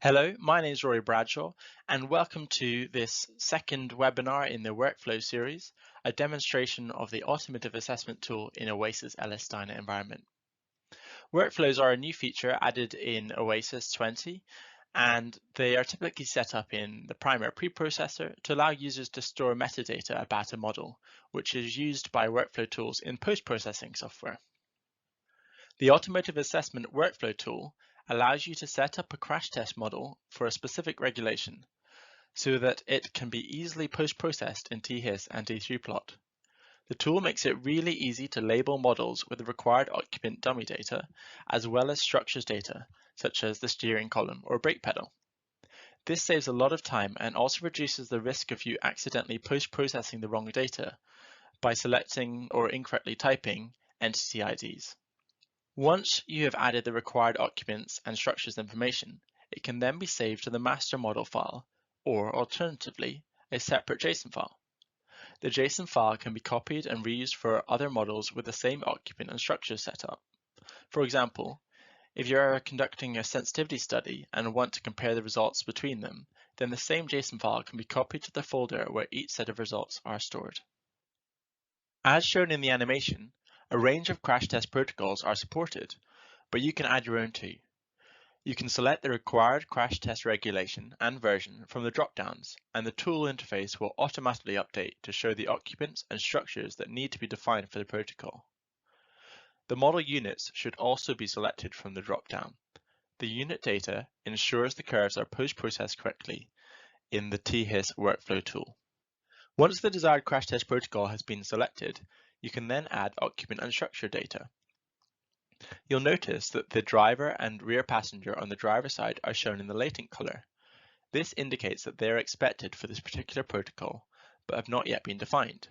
Hello, my name is Rory Bradshaw, and welcome to this second webinar in the Workflow series, a demonstration of the Automotive Assessment tool in Oasys LS-DYNA Environment. Workflows are a new feature added in Oasys 20, and they are typically set up in the primary preprocessor to allow users to store metadata about a model, which is used by workflow tools in post-processing software. The Automotive Assessment workflow tool allows you to set up a crash test model for a specific regulation so that it can be easily post-processed in THIS and T3plot. The tool makes it really easy to label models with the required occupant dummy data, as well as structures data, such as the steering column or brake pedal. This saves a lot of time and also reduces the risk of you accidentally post-processing the wrong data by selecting or incorrectly typing entity IDs. Once you have added the required occupants and structures information, it can then be saved to the master model file, or alternatively, a separate JSON file. The JSON file can be copied and reused for other models with the same occupant and structure setup. For example, if you are conducting a sensitivity study and want to compare the results between them, then the same JSON file can be copied to the folder where each set of results are stored. As shown in the animation, a range of crash test protocols are supported, but you can add your own too. You can select the required crash test regulation and version from the drop-downs, and the tool interface will automatically update to show the occupants and structures that need to be defined for the protocol. The model units should also be selected from the drop-down. The unit data ensures the curves are post-processed correctly in the THIS workflow tool. Once the desired crash test protocol has been selected, you can then add occupant and structure data. You'll notice that the driver and rear passenger on the driver's side are shown in the latent color. This indicates that they are expected for this particular protocol, but have not yet been defined.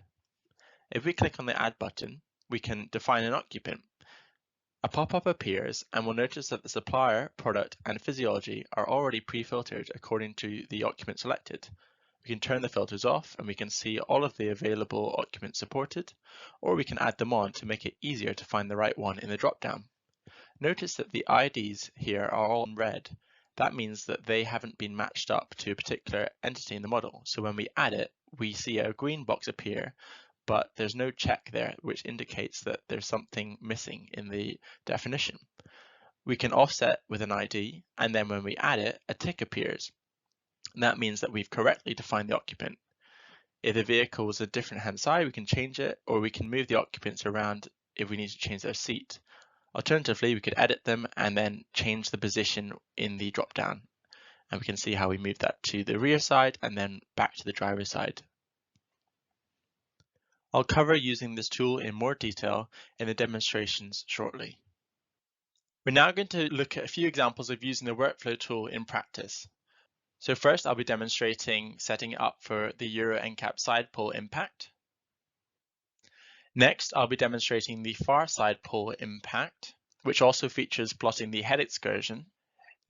If we click on the Add button, we can define an occupant. A pop-up appears and we'll notice that the supplier, product, and physiology are already pre-filtered according to the occupant selected. We can turn the filters off and we can see all of the available occupants supported, or we can add them on to make it easier to find the right one in the drop-down. Notice that the IDs here are all in red. That means that they haven't been matched up to a particular entity in the model. So when we add it, we see a green box appear, but there's no check there, which indicates that there's something missing in the definition. We can offset with an ID, and then when we add it, a tick appears. That means that we've correctly defined the occupant. If the vehicle is a different hand side, we can change it, or we can move the occupants around if we need to change their seat. Alternatively, we could edit them and then change the position in the drop-down. And we can see how we move that to the rear side and then back to the driver's side. I'll cover using this tool in more detail in the demonstrations shortly. We're now going to look at a few examples of using the workflow tool in practice. So first, I'll be demonstrating setting it up for the EuroNCAP side pull impact. Next, I'll be demonstrating the far side pull impact, which also features plotting the head excursion.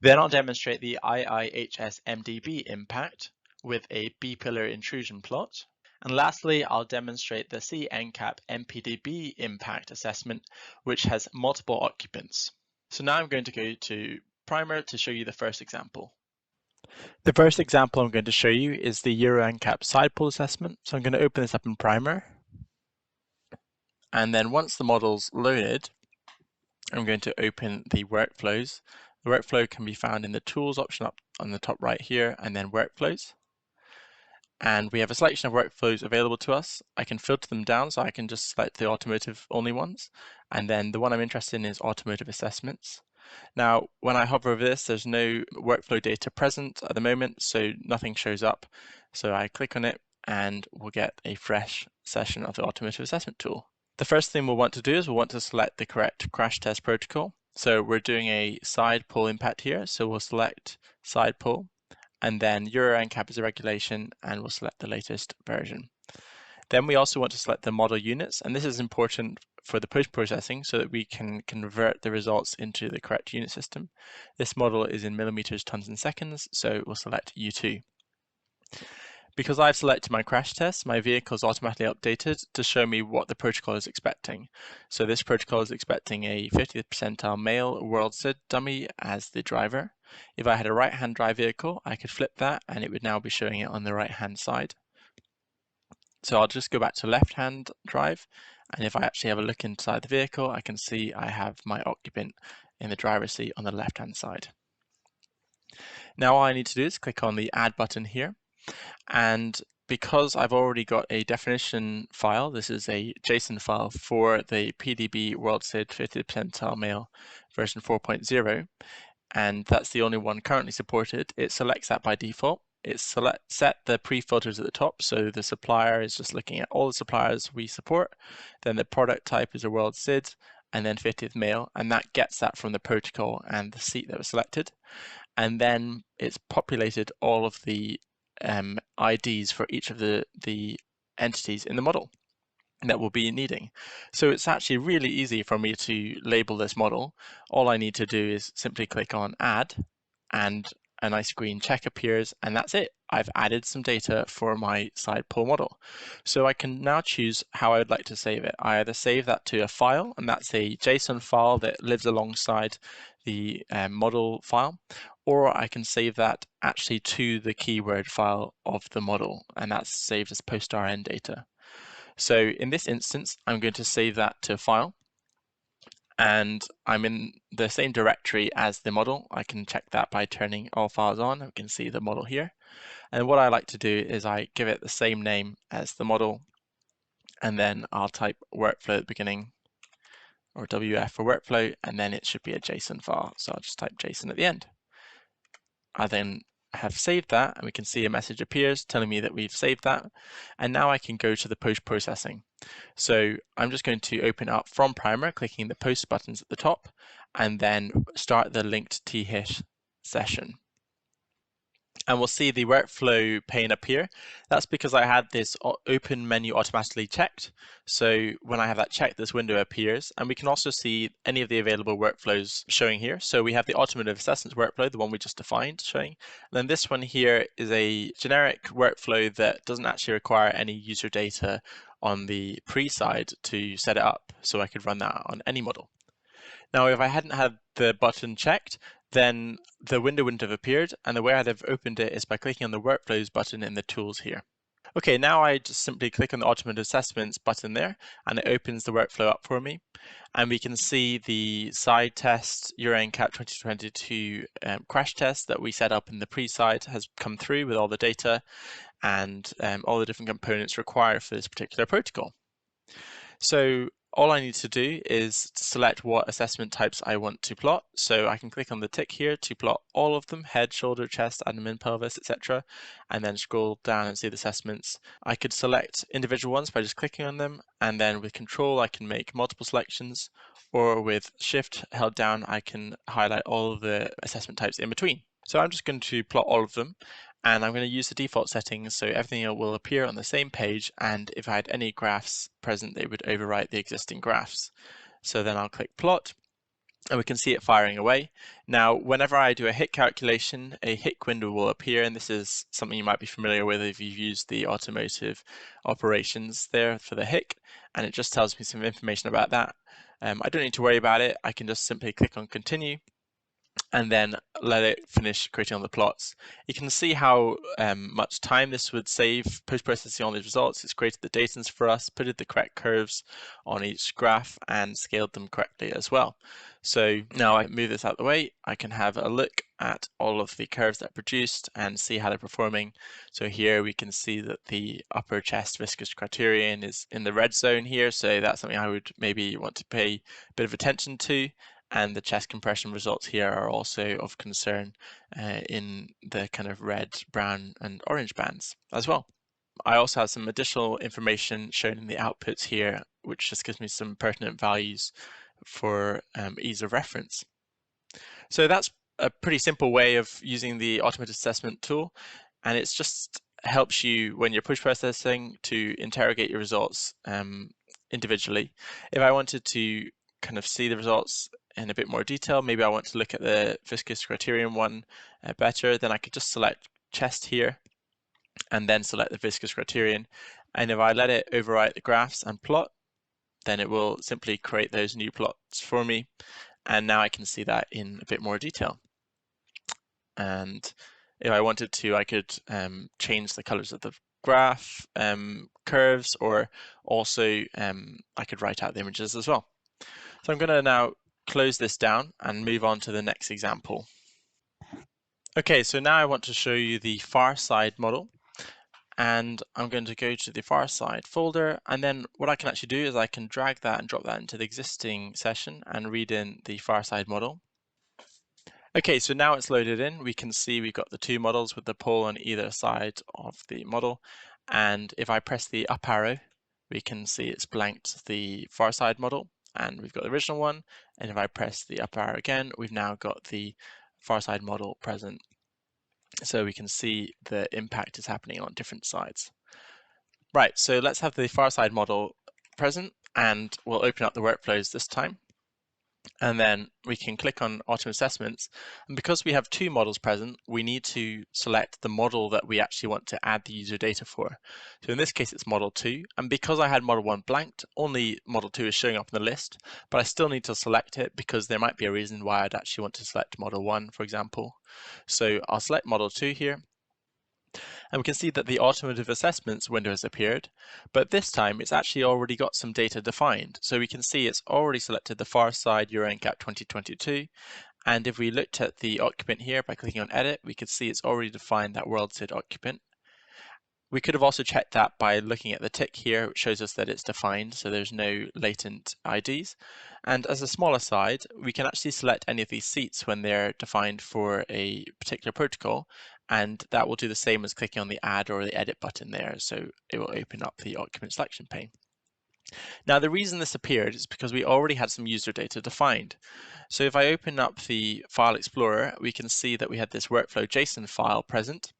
Then I'll demonstrate the IIHS MDB impact with a B-Pillar Intrusion plot. And lastly, I'll demonstrate the CNCAP MPDB impact assessment, which has multiple occupants. So now I'm going to go to Primer to show you the first example. The first example I'm going to show you is the EuroNCAP side pull assessment. So I'm going to open this up in Primer. And then once the model's loaded, I'm going to open the workflows. The workflow can be found in the tools option up on the top right here, and then workflows. And we have a selection of workflows available to us. I can filter them down, so I can just select the automotive only ones. And then the one I'm interested in is automotive assessments. Now, when I hover over this, there's no workflow data present at the moment, so nothing shows up. So I click on it and we'll get a fresh session of the automotive assessment tool. The first thing we'll want to do is we'll want to select the correct crash test protocol. So we're doing a side pull impact here, so we'll select side pull, and then EuroNCAP is a regulation, and we'll select the latest version. Then we also want to select the model units, and this is important for the post-processing so that we can convert the results into the correct unit system. This model is in millimeters, tons, and seconds, so we'll select U2. Because I've selected my crash test, my vehicle is automatically updated to show me what the protocol is expecting. So this protocol is expecting a 50th percentile male world SID dummy as the driver. If I had a right-hand drive vehicle, I could flip that and it would now be showing it on the right-hand side. So I'll just go back to left-hand drive, and if I actually have a look inside the vehicle, I can see I have my occupant in the driver's seat on the left-hand side. Now all I need to do is click on the Add button here, and because I've already got a definition file, this is a JSON file for the PDB World SID 50th percentile male version 4.0, and that's the only one currently supported. It selects that by default. It set the pre-filters at the top, so the supplier is just looking at all the suppliers we support, then the product type is a World SID, and then 50th male, and that gets that from the protocol and the seat that was selected. And then it's populated all of the IDs for each of the entities in the model that we'll be needing. So it's actually really easy for me to label this model. All I need to do is simply click on Add, and a nice green check appears, and that's it. I've added some data for my side pull model. So I can now choose how I would like to save it. I either save that to a file, and that's a JSON file that lives alongside the model file, or I can save that actually to the keyword file of the model, and that's saved as post-RN data. So in this instance, I'm going to save that to a file, and I'm in the same directory as the model. I can check that by turning all files on. We can see the model here. And what I like to do is I give it the same name as the model, and then I'll type workflow at the beginning, or WF for workflow, and then it should be a JSON file. So I'll just type JSON at the end. I then have saved that, and we can see a message appears telling me that we've saved that. And now I can go to the post-processing. So I'm just going to open up from Primer, clicking the post buttons at the top, and then start the linked TIHS session. And we'll see the workflow pane appear. That's because I had this open menu automatically checked. So when I have that checked, this window appears, and we can also see any of the available workflows showing here. So we have the Automotive Assessment workflow, the one we just defined, showing. And then this one here is a generic workflow that doesn't actually require any user data on the pre-side to set it up. So I could run that on any model. Now, if I hadn't had the button checked, then the window wouldn't have appeared, and the way I'd have opened it is by clicking on the Workflows button in the tools here. Okay, now I just simply click on the Automotive Assessments button there, and it opens the workflow up for me. And we can see the side test EuroNCAP 2022 crash test that we set up in the pre-side has come through with all the data and all the different components required for this particular protocol. So all I need to do is to select what assessment types I want to plot. So I can click on the tick here to plot all of them: head, shoulder, chest, abdomen, pelvis, etc. And then scroll down and see the assessments. I could select individual ones by just clicking on them, and then with Control I can make multiple selections, or with Shift held down I can highlight all of the assessment types in between. So I'm just going to plot all of them, and I'm going to use the default settings so everything will appear on the same page, and if I had any graphs present they would overwrite the existing graphs. So then I'll click plot, and we can see it firing away. Now whenever I do a hit calculation, a hit window will appear, and this is something you might be familiar with if you've used the automotive operations there for the HIC, and it just tells me some information about that. I don't need to worry about it. I can just simply click on continue and then let it finish creating all the plots. You can see how much time this would save post-processing all these results. It's created the datums for us, put the correct curves on each graph, and scaled them correctly as well. So now I move this out of the way, I can have a look at all of the curves that I produced and see how they're performing. So here we can see that the upper chest viscous criterion is in the red zone here, so that's something I would maybe want to pay a bit of attention to. And the chest compression results here are also of concern in the kind of red, brown, and orange bands as well. I also have some additional information shown in the outputs here, which just gives me some pertinent values for ease of reference. So that's a pretty simple way of using the Automotive Assessment tool, and it just helps you when you're push processing to interrogate your results individually. If I wanted to kind of see the results in a bit more detail, maybe I want to look at the viscous criterion one better, then I could just select chest here, and then select the viscous criterion. And if I let it overwrite the graphs and plot, then it will simply create those new plots for me. And now I can see that in a bit more detail. And if I wanted to, I could change the colors of the graph curves, or also I could write out the images as well. So I'm going to now close this down and move on to the next example. Okay, so now I want to show you the far side model, and I'm going to go to the far side folder, and then what I can actually do is I can drag that and drop that into the existing session and read in the far side model. Okay, so now it's loaded in. We can see we've got the two models with the pole on either side of the model, and if I press the up arrow, we can see it's blanked the far side model, and we've got the original one, and if I press the up arrow again, we've now got the far side model present. So we can see the impact is happening on different sides. Right, so let's have the far side model present, and we'll open up the workflows this time. And then we can click on Automotive Assessments. And because we have two models present, we need to select the model that we actually want to add the user data for. So in this case, it's model 2. And because I had model 1 blanked, only model 2 is showing up in the list, but I still need to select it because there might be a reason why I'd actually want to select model 1, for example. So I'll select model 2 here. And we can see that the Automotive Assessments window has appeared, but this time it's actually already got some data defined. So we can see it's already selected the far side EuroNCAP 2022, and if we looked at the occupant here by clicking on edit, we could see it's already defined that world SID occupant. We could have also checked that by looking at the tick here, which shows us that it's defined, so there's no latent IDs. And as a small aside, we can actually select any of these seats when they're defined for a particular protocol, and that will do the same as clicking on the add or the edit button there, so it will open up the occupant selection pane. Now the reason this appeared is because we already had some user data defined. So if I open up the File Explorer, we can see that we had this workflow JSON file present.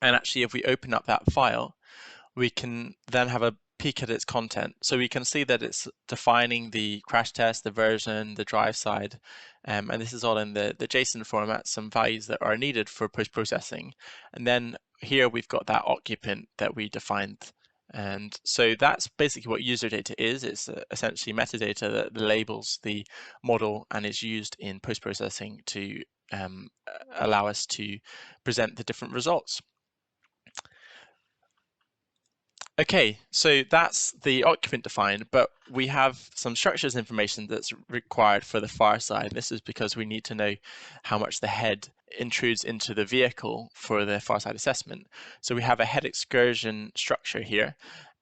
And actually, if we open up that file, we can then have a peek at its content. So we can see that it's defining the crash test, the version, the drive side, and this is all in the JSON format, some values that are needed for post-processing. And then here we've got that occupant that we defined. And so that's basically what user data is. It's essentially metadata that labels the model and is used in post-processing to allow us to present the different results. Okay, so that's the occupant defined, but we have some structures information that's required for the far side. This is because we need to know how much the head intrudes into the vehicle for the far side assessment. So we have a head excursion structure here,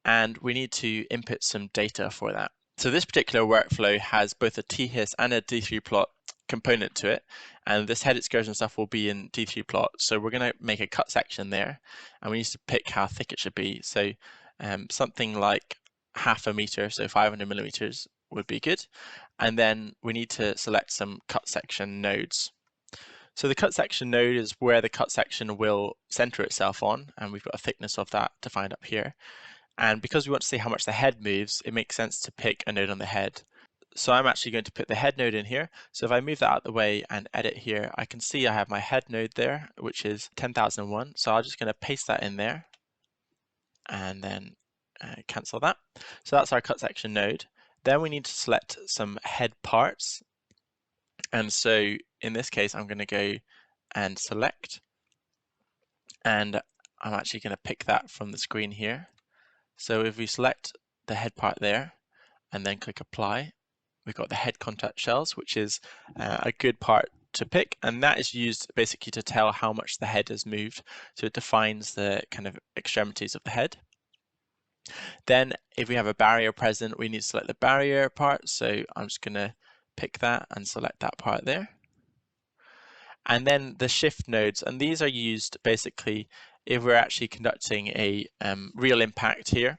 and we need to input some data for that. So this particular workflow has both a THIS and a D3 plot component to it, and this head excursion stuff will be in D3 plot. So we're going to make a cut section there, and we need to pick how thick it should be. So something like 0.5 meter, so 500 millimeters would be good. And then we need to select some cut section nodes. So the cut section node is where the cut section will center itself on, and we've got a thickness of that defined up here. And because we want to see how much the head moves, it makes sense to pick a node on the head. So I'm actually going to put the head node in here. So if I move that out of the way and edit here, I can see I have my head node there, which is 10,001. So I'm just going to paste that in there and then cancel that. So that's our cut section node. Then we need to select some head parts. And so in this case, I'm going to go and select, and I'm actually going to pick that from the screen here. So if we select the head part there and then click apply, we've got the head contact shells, which is a good part to pick, and that is used basically to tell how much the head has moved. So it defines the kind of extremities of the head. Then if we have a barrier present, we need to select the barrier part. So I'm just going to pick that and select that part there. And then the shift nodes, and these are used basically if we're actually conducting a real impact here.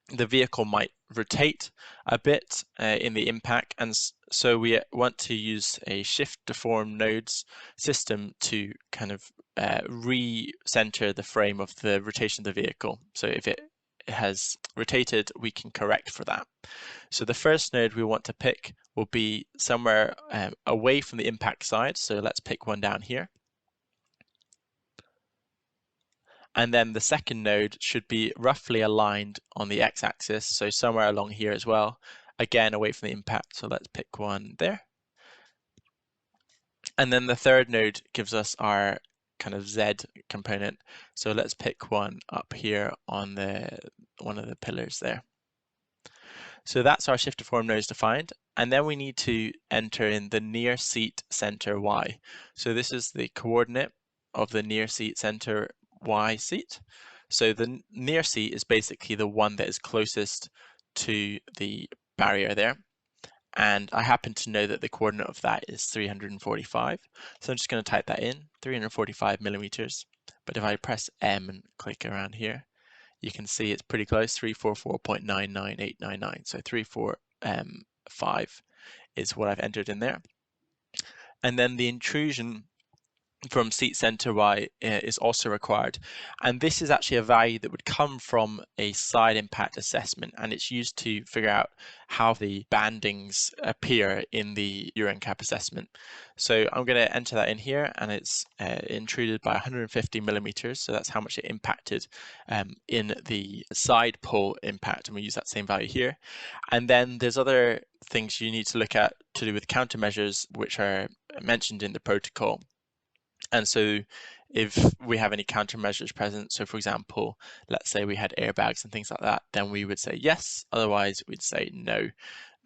The vehicle might rotate a bit in the impact, and so we want to use a shift deform nodes system to kind of re-center the frame of the rotation of the vehicle. So if it has rotated, we can correct for that. So the first node we want to pick will be somewhere away from the impact side. So let's pick one down here. And then the second node should be roughly aligned on the x-axis, so somewhere along here as well, again away from the impact, so let's pick one there. And then the third node gives us our kind of Z component, so let's pick one up here on one of the pillars there. So that's our shift to form nodes defined, and then we need to enter in the near seat center Y. So this is the coordinate of the near seat center Y seat. So the near seat is basically the one that is closest to the barrier there. And I happen to know that the coordinate of that is 345. So I'm just going to type that in, 345 millimeters. But if I press M and click around here, you can see it's pretty close, 344.99899. So 345 is what I've entered in there. And then the intrusion from seat center Y is also required. And this is actually a value that would come from a side impact assessment, and it's used to figure out how the bandings appear in the EuroNCAP assessment. So I'm going to enter that in here, and it's intruded by 150 millimeters, so that's how much it impacted in the side pole impact, and we use that same value here. And then there's other things you need to look at to do with countermeasures, which are mentioned in the protocol. And so if we have any countermeasures present, so for example, let's say we had airbags and things like that, then we would say yes, otherwise we'd say no.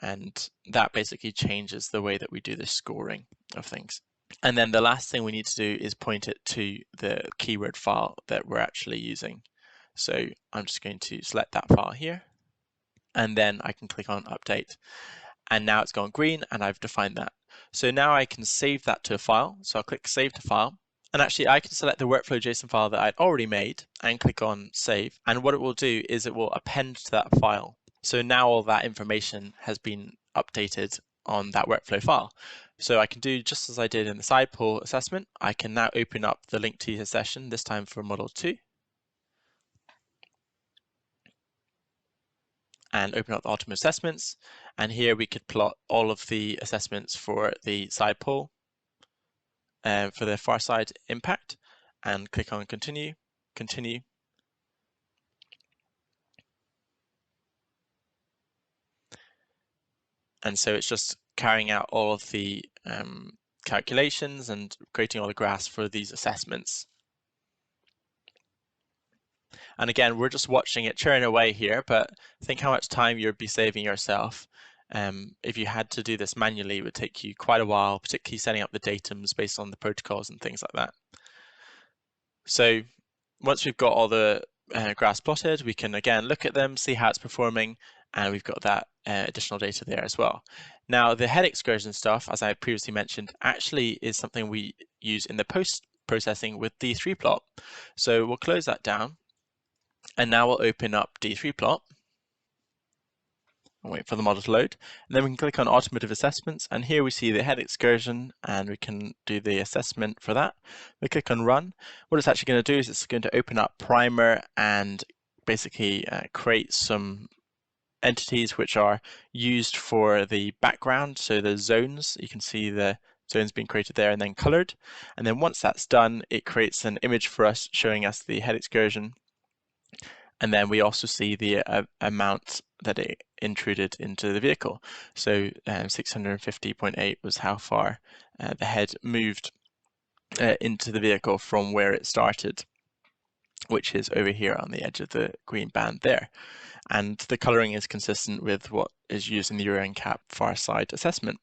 And that basically changes the way that we do the scoring of things. And then the last thing we need to do is point it to the keyword file that we're actually using. So I'm just going to select that file here, and then I can click on update. And now it's gone green, and I've defined that. So now I can save that to a file. So I'll click Save to File. And actually, I can select the workflow JSON file that I'd already made and click on Save. And what it will do is it will append to that file. So now all that information has been updated on that workflow file. So I can do just as I did in the side pole assessment. I can now open up the link to session, this time for model 2. And open up the Automotive Assessments, and here we could plot all of the assessments for the side pole for the far side impact, and click on continue, continue. And so it's just carrying out all of the calculations and creating all the graphs for these assessments. And again, we're just watching it churn away here, but think how much time you'd be saving yourself. If you had to do this manually, it would take you quite a while, particularly setting up the datums based on the protocols and things like that. So once we've got all the graphs plotted, we can again look at them, see how it's performing, and we've got that additional data there as well. Now, the head excursion stuff, as I previously mentioned, actually is something we use in the post-processing with D3plot. So we'll close that down. And now we'll open up D3plot and wait for the model to load. And then we can click on Automotive Assessments, and here we see the head excursion, and we can do the assessment for that. We click on Run. What it's actually going to do is it's going to open up Primer and basically create some entities which are used for the background, so the zones. You can see the zones being created there and then colored. And then once that's done, it creates an image for us showing us the head excursion. And then we also see the amount that it intruded into the vehicle. So 650.8 was how far the head moved into the vehicle from where it started, which is over here on the edge of the green band there. And the coloring is consistent with what is used in the EuroNCAP far side assessment.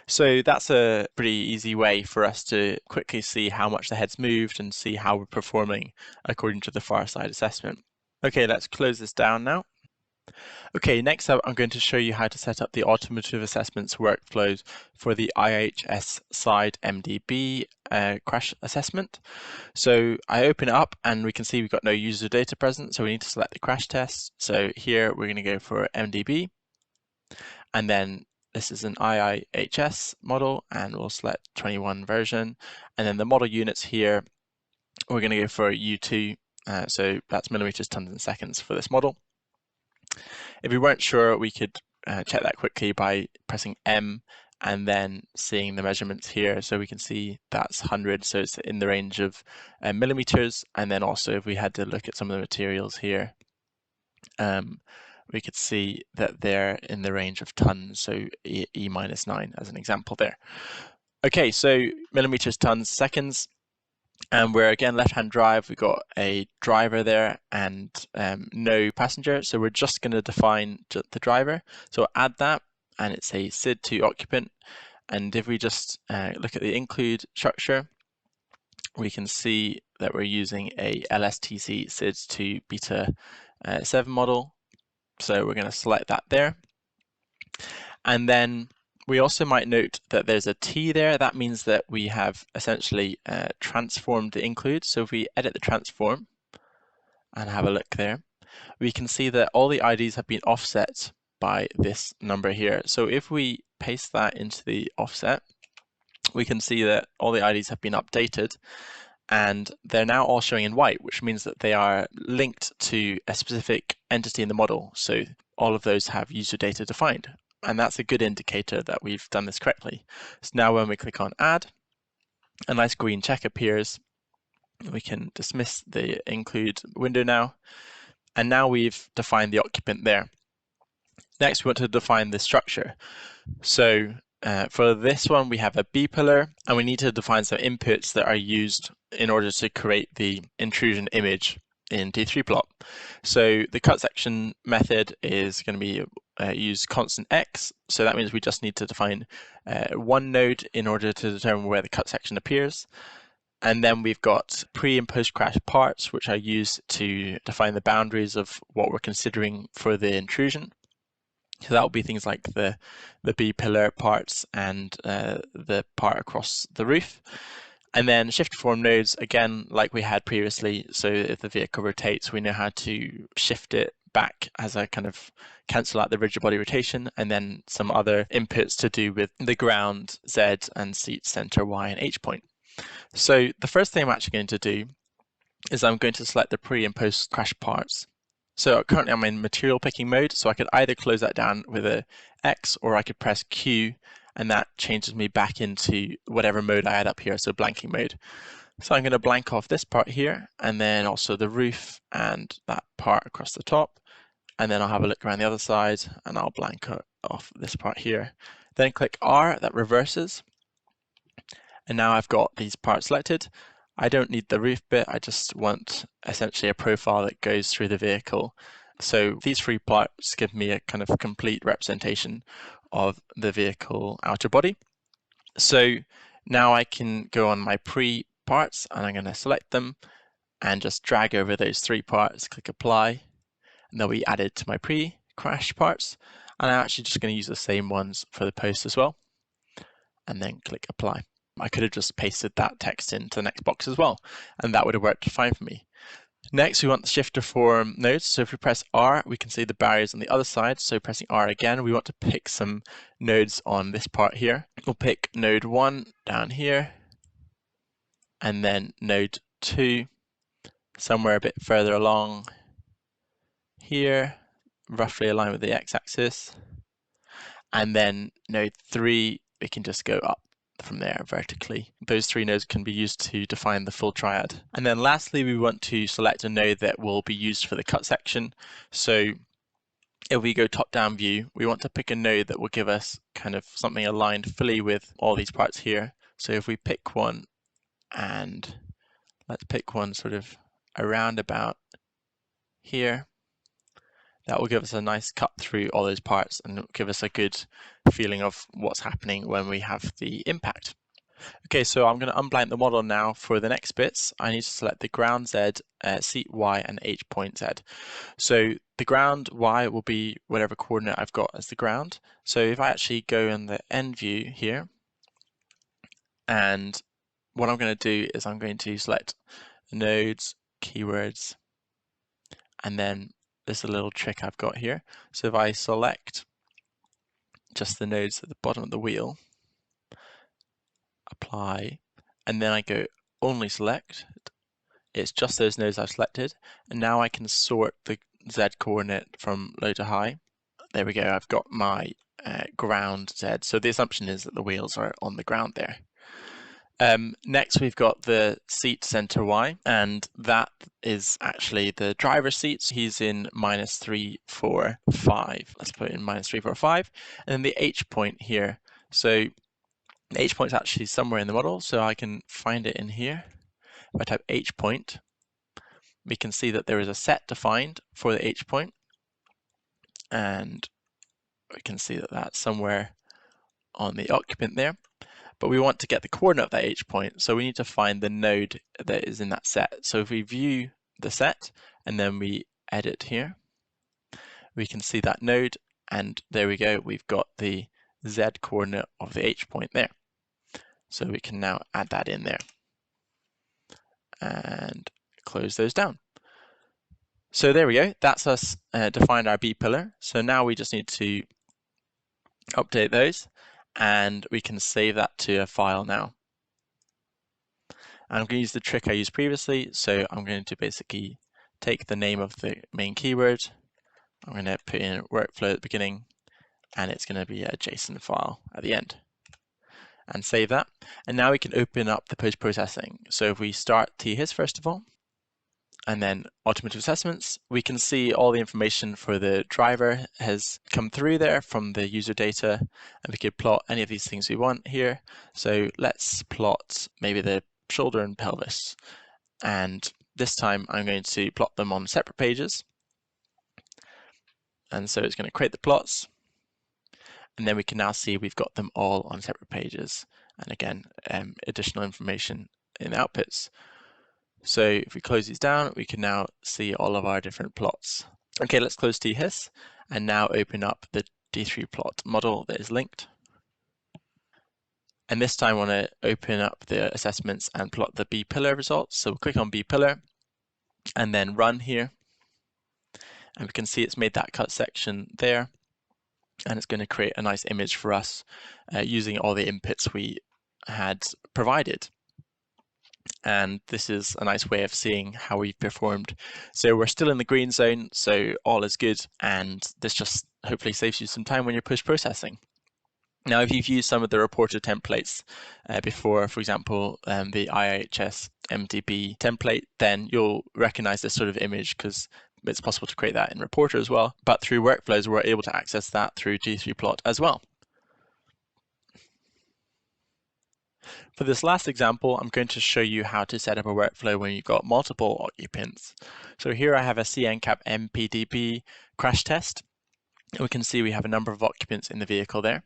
So that's a pretty easy way for us to quickly see how much the head's moved and see how we're performing according to the far side assessment. Okay, let's close this down now. Okay, next up, I'm going to show you how to set up the Automotive Assessments workflows for the IIHS side MDB crash assessment. So I open it up and we can see we've got no user data present, so we need to select the crash test. So here we're going to go for MDB, and then this is an IIHS model, and we'll select 21 version, and then the model units here, we're going to go for U2. So that's millimeters, tons, and seconds for this model. If we weren't sure, we could check that quickly by pressing M and then seeing the measurements here. So we can see that's 100, so it's in the range of millimeters. And then also if we had to look at some of the materials here, we could see that they're in the range of tons, so E minus 9 as an example there. Okay, so millimeters, tons, seconds. And we're again left-hand drive, we've got a driver there and no passenger. So we're just going to define the driver. So add that, and it's a SID to occupant. And if we just look at the include structure, we can see that we're using a LSTC SID to beta 7 model. So we're going to select that there. And then we also might note that there's a T there. That means that we have essentially transformed the include. So if we edit the transform and have a look there, we can see that all the IDs have been offset by this number here. So if we paste that into the offset, we can see that all the IDs have been updated, and they're now all showing in white, which means that they are linked to a specific entity in the model. So all of those have user data defined, and that's a good indicator that we've done this correctly. So now when we click on add, a nice green check appears. We can dismiss the include window now, and now we've defined the occupant there. Next, we want to define the structure. So for this one, we have a B-Pillar, and we need to define some inputs that are used in order to create the intrusion image in D3plot. So the cut section method is going to be use constant X. So that means we just need to define one node in order to determine where the cut section appears. And then we've got pre and post crash parts, which are used to define the boundaries of what we're considering for the intrusion. So that will be things like the B-Pillar parts and the part across the roof. And then shift form nodes, again, like we had previously. So if the vehicle rotates, we know how to shift it back as a kind of cancel out the rigid body rotation, and then some other inputs to do with the ground, Z, and seat center, Y, and H point. So the first thing I'm actually going to do is I'm going to select the pre and post crash parts. So currently I'm in material picking mode, so I could either close that down with a X, or I could press Q, and that changes me back into whatever mode I had up here, so blanking mode. So I'm going to blank off this part here, and then also the roof and that part across the top, and then I'll have a look around the other side, and I'll blank off this part here. Then click R, that reverses, and now I've got these parts selected. I don't need the roof bit, I just want essentially a profile that goes through the vehicle. So these three parts give me a kind of complete representation of the vehicle outer body. So now I can go on my pre parts, and I'm going to select them and just drag over those three parts, click apply, and they'll be added to my pre-crash parts. And I'm actually just going to use the same ones for the post as well, and then click apply. I could have just pasted that text into the next box as well, and that would have worked fine for me. Next, we want the shifter form nodes. So if we press R, we can see the barriers on the other side. So pressing R again, we want to pick some nodes on this part here. We'll pick node 1 down here, and then node 2 somewhere a bit further along here, roughly aligned with the x-axis. And then node 3, we can just go up from there vertically. Those three nodes can be used to define the full triad. And then lastly, we want to select a node that will be used for the cut section. So if we go top-down view, we want to pick a node that will give us kind of something aligned fully with all these parts here. So if we pick one, and let's pick one sort of around about here, that will give us a nice cut through all those parts and give us a good feeling of what's happening when we have the impact. Okay, so I'm going to unblank the model now. For the next bits, I need to select the ground Z, seat Y, and H point Z. So the ground Y will be whatever coordinate I've got as the ground. So if I actually go in the end view here, and what I'm going to do is I'm going to select nodes, keywords, and then there's a little trick I've got here. So if I select just the nodes at the bottom of the wheel, apply, and then I go only select, it's just those nodes I've selected, and now I can sort the Z coordinate from low to high, there we go, I've got my ground Z. So the assumption is that the wheels are on the ground there. Next, we've got the seat center Y, and that is actually the driver's seat. So he's in -3, 4, 5. Let's put in -3, 4, 5. And then the H point here. So the H point is actually somewhere in the model, so I can find it in here. If I type H point, we can see that there is a set defined for the H point, and we can see that that's somewhere on the occupant there. But we want to get the coordinate of that H point, so we need to find the node that is in that set. So if we view the set and then we edit here, we can see that node, and there we go, we've got the Z coordinate of the H point there. So we can now add that in there and close those down. So there we go, that's us defined our B-pillar. So now we just need to update those, and we can save that to a file now. And I'm going to use the trick I used previously, so I'm going to basically take the name of the main keyword, I'm going to put in workflow at the beginning, and it's going to be a JSON file at the end. And save that. And now we can open up the post-processing. So if we start THIS first of all, and then Automotive Assessments, we can see all the information for the driver has come through there from the user data, and we could plot any of these things we want here. So let's plot maybe the shoulder and pelvis. And this time I'm going to plot them on separate pages. And so it's going to create the plots. And then we can now see we've got them all on separate pages. And again, additional information in the outputs. So if we close these down, we can now see all of our different plots. Okay, let's close THIS and now open up the D3 plot model that is linked. And this time I want to open up the assessments and plot the B-pillar results. So we'll click on B-pillar and then run here. And we can see it's made that cut section there. And it's going to create a nice image for us using all the inputs we had provided. And this is a nice way of seeing how we've performed. So we're still in the green zone, so all is good, and this just hopefully saves you some time when you're post-processing. Now, if you've used some of the reporter templates before, for example, the IIHS MDB template, then you'll recognize this sort of image because it's possible to create that in Reporter as well. But through workflows, we're able to access that through D3plot as well. For this last example, I'm going to show you how to set up a workflow when you've got multiple occupants. So here I have a EuroNCAP MPDB crash test. We can see we have a number of occupants in the vehicle there.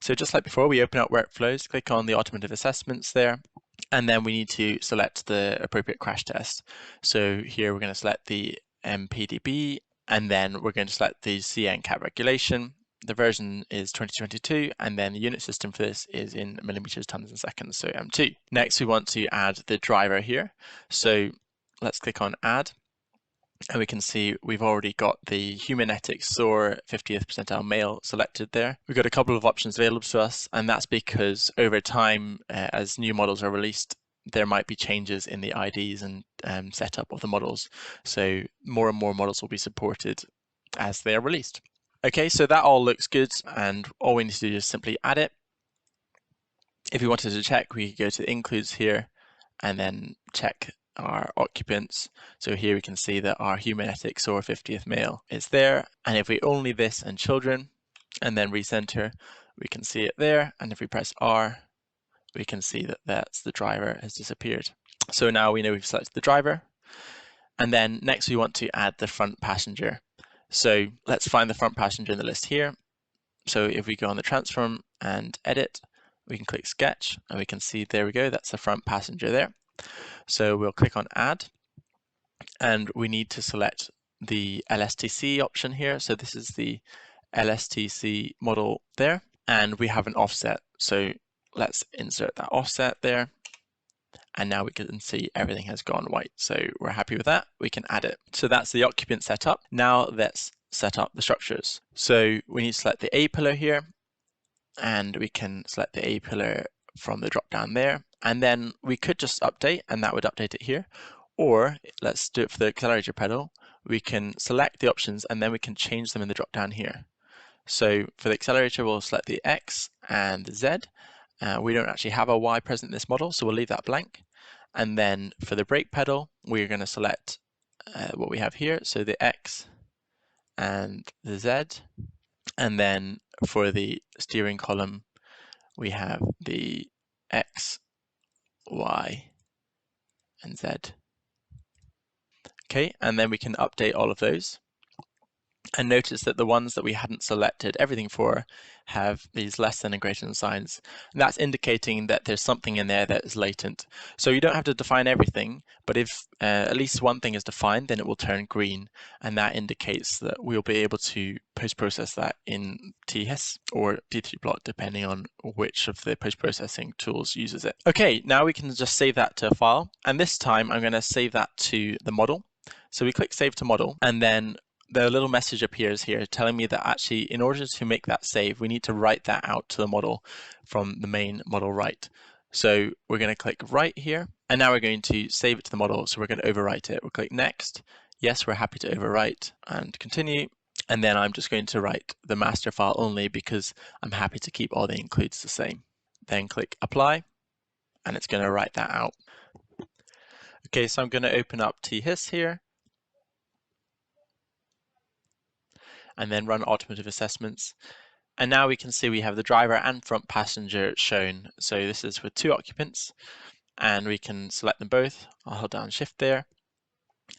So just like before, we open up workflows, click on the Automotive Assessments there, and then we need to select the appropriate crash test. So here we're going to select the MPDB, and then we're going to select the EuroNCAP regulation. The version is 2022, and then the unit system for this is in millimeters, tons, and seconds, so M2. Next, we want to add the driver here. So let's click on Add, and we can see we've already got the humanetic SOAR 50th percentile male selected there. We've got a couple of options available to us, and that's because over time, as new models are released, there might be changes in the IDs and setup of the models. So more and more models will be supported as they are released. Okay, so that all looks good, and all we need to do is simply add it. If we wanted to check, we could go to includes here and then check our occupants. So here we can see that our humanetic SOAR 50th male is there. And if we only this and children and then recenter, we can see it there. And if we press R, we can see that that's the driver has disappeared. So now we know we've selected the driver. And then next we want to add the front passenger. So let's find the front passenger in the list here. So if we go on the transform and edit, we can click sketch and we can see, there we go, that's the front passenger there. So we'll click on add, and we need to select the LSTC option here. So this is the LSTC model there, and we have an offset. So let's insert that offset there. And now we can see everything has gone white. So we're happy with that. We can add it. So that's the occupant setup. Now let's set up the structures. So we need to select the A pillar here, and we can select the A pillar from the drop down there. And then we could just update, and that would update it here. Or let's do it for the accelerator pedal. We can select the options and then we can change them in the drop down here. So for the accelerator, we'll select the X and the Z. We don't actually have a Y present in this model, so we'll leave that blank. And then for the brake pedal, we're going to select what we have here, so the X and the Z. And then for the steering column, we have the X, Y, and Z. Okay, and then we can update all of those. And notice that the ones that we hadn't selected everything for have these less than and greater than signs. And that's indicating that there's something in there that is latent. So you don't have to define everything, but if at least one thing is defined, then it will turn green. And that indicates that we'll be able to post-process that in THIS or D3plot, depending on which of the post-processing tools uses it. Okay, now we can just save that to a file. And this time I'm going to save that to the model. So we click Save to Model, and then the little message appears here telling me that actually in order to make that save, we need to write that out to the model from the main model write. So we're going to click write here, and now we're going to save it to the model. So we're going to overwrite it. We'll click next. Yes, we're happy to overwrite, and continue. And then I'm just going to write the master file only because I'm happy to keep all the includes the same. Then click apply, and it's going to write that out. Okay, so I'm going to open up THIS here, and then run automotive assessments. And now we can see we have the driver and front passenger shown. So this is with 2 occupants, and we can select them both. I'll hold down shift there.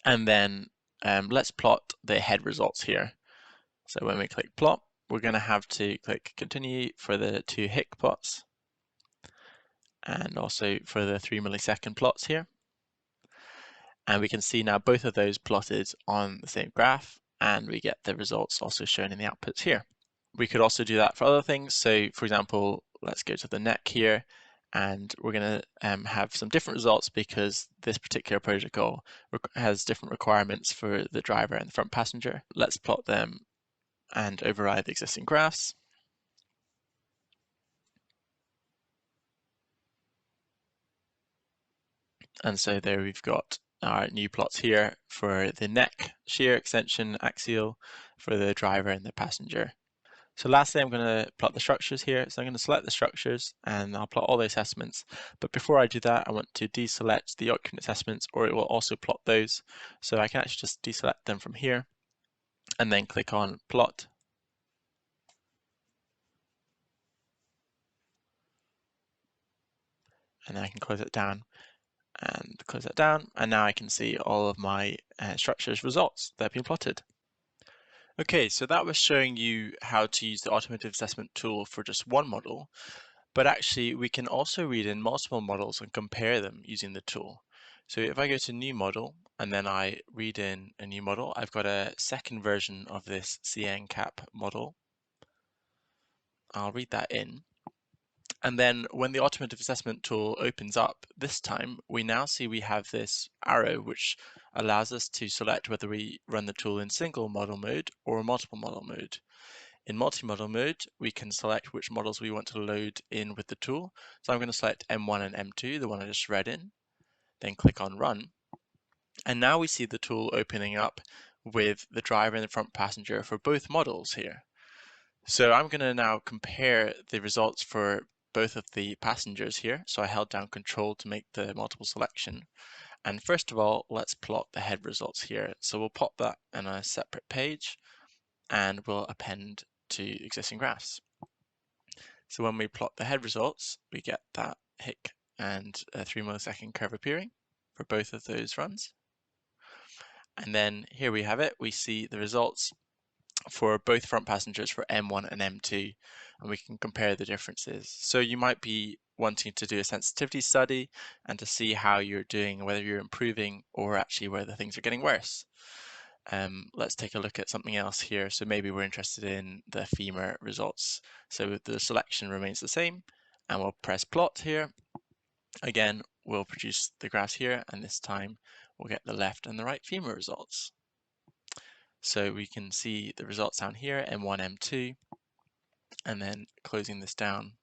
And then let's plot the head results here. So when we click plot, we're going to have to click continue for the 2 HIC plots, and also for the 3 millisecond plots here. And we can see now both of those plotted on the same graph, and we get the results also shown in the outputs here. We could also do that for other things. So for example, let's go to the neck here, and we're going to have some different results because this particular protocol has different requirements for the driver and the front passenger. Let's plot them and override the existing graphs. And so there we've got our new plots here for the neck, shear, extension, axial, for the driver and the passenger. So lastly, I'm going to plot the structures here. So I'm going to select the structures and I'll plot all the assessments. But before I do that, I want to deselect the occupant assessments, or it will also plot those. So I can actually just deselect them from here and then click on plot. And then I can close it down and close it down. And now I can see all of my structures results that have been plotted. Okay, so that was showing you how to use the automotive assessment tool for just one model, but actually we can also read in multiple models and compare them using the tool. So if I go to new model and then I read in a new model, I've got a second version of this EuroNCAP model. I'll read that in. And then when the automotive assessment tool opens up this time, we now see we have this arrow which allows us to select whether we run the tool in single model mode or multiple model mode. In multi-model mode, we can select which models we want to load in with the tool. So I'm going to select M1 and M2, the one I just read in, then click on Run. And now we see the tool opening up with the driver and the front passenger for both models here. So I'm going to now compare the results for both of the passengers here. So I held down Control to make the multiple selection. And first of all, let's plot the head results here. So we'll pop that in a separate page and we'll append to existing graphs. So when we plot the head results, we get that HIC and a 3 millisecond curve appearing for both of those runs. And then here we have it. We see the results for both front passengers for M1 and M2, and we can compare the differences. So you might be wanting to do a sensitivity study and to see how you're doing, whether you're improving or actually whether things are getting worse. Let's take a look at something else here. So maybe we're interested in the femur results. So the selection remains the same, and we'll press plot here. Again, we'll produce the graphs here, and this time we'll get the left and the right femur results. So we can see the results down here, M1, M2, and then closing this down,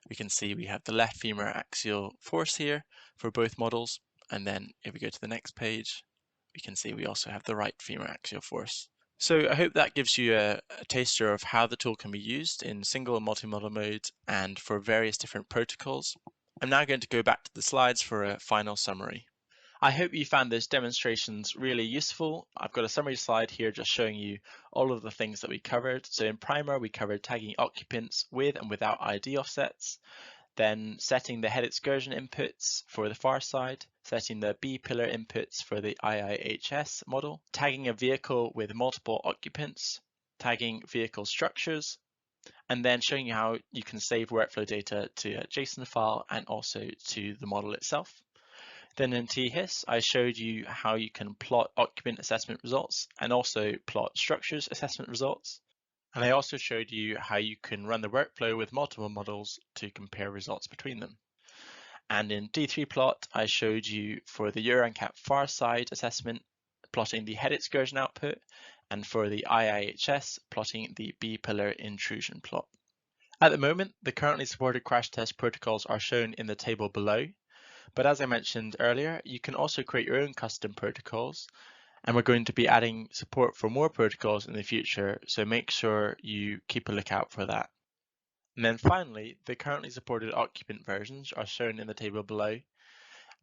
we can see we have the left femur axial force here for both models. And then if we go to the next page, we can see we also have the right femur axial force So I hope that gives you a taster of how the tool can be used in single and multi-model modes and for various different protocols. I'm now going to go back to the slides for a final summary. I hope you found those demonstrations really useful. I've got a summary slide here just showing you all of the things that we covered. So in primer, we covered tagging occupants with and without ID offsets, then setting the head excursion inputs for the far side, setting the B-Pillar inputs for the IIHS model, tagging a vehicle with multiple occupants, tagging vehicle structures, and then showing you how you can save workflow data to a JSON file and also to the model itself. Then in THIS, I showed you how you can plot occupant assessment results and also plot structures assessment results. And I also showed you how you can run the workflow with multiple models to compare results between them. And in D3plot, I showed you for the EuroNCAP far side assessment, plotting the head excursion output, and for the IIHS, plotting the B-Pillar Intrusion plot. At the moment, the currently supported crash test protocols are shown in the table below, but as I mentioned earlier, you can also create your own custom protocols, and we're going to be adding support for more protocols in the future, so make sure you keep a lookout for that. And then finally, the currently supported occupant versions are shown in the table below.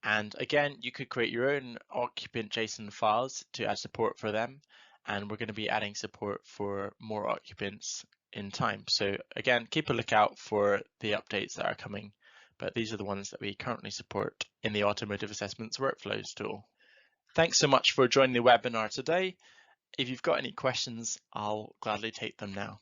And again, you could create your own occupant JSON files to add support for them. And we're going to be adding support for more occupants in time. So again, keep a lookout for the updates that are coming. But these are the ones that we currently support in the Automotive Assessments Workflows tool. Thanks so much for joining the webinar today. If you've got any questions, I'll gladly take them now.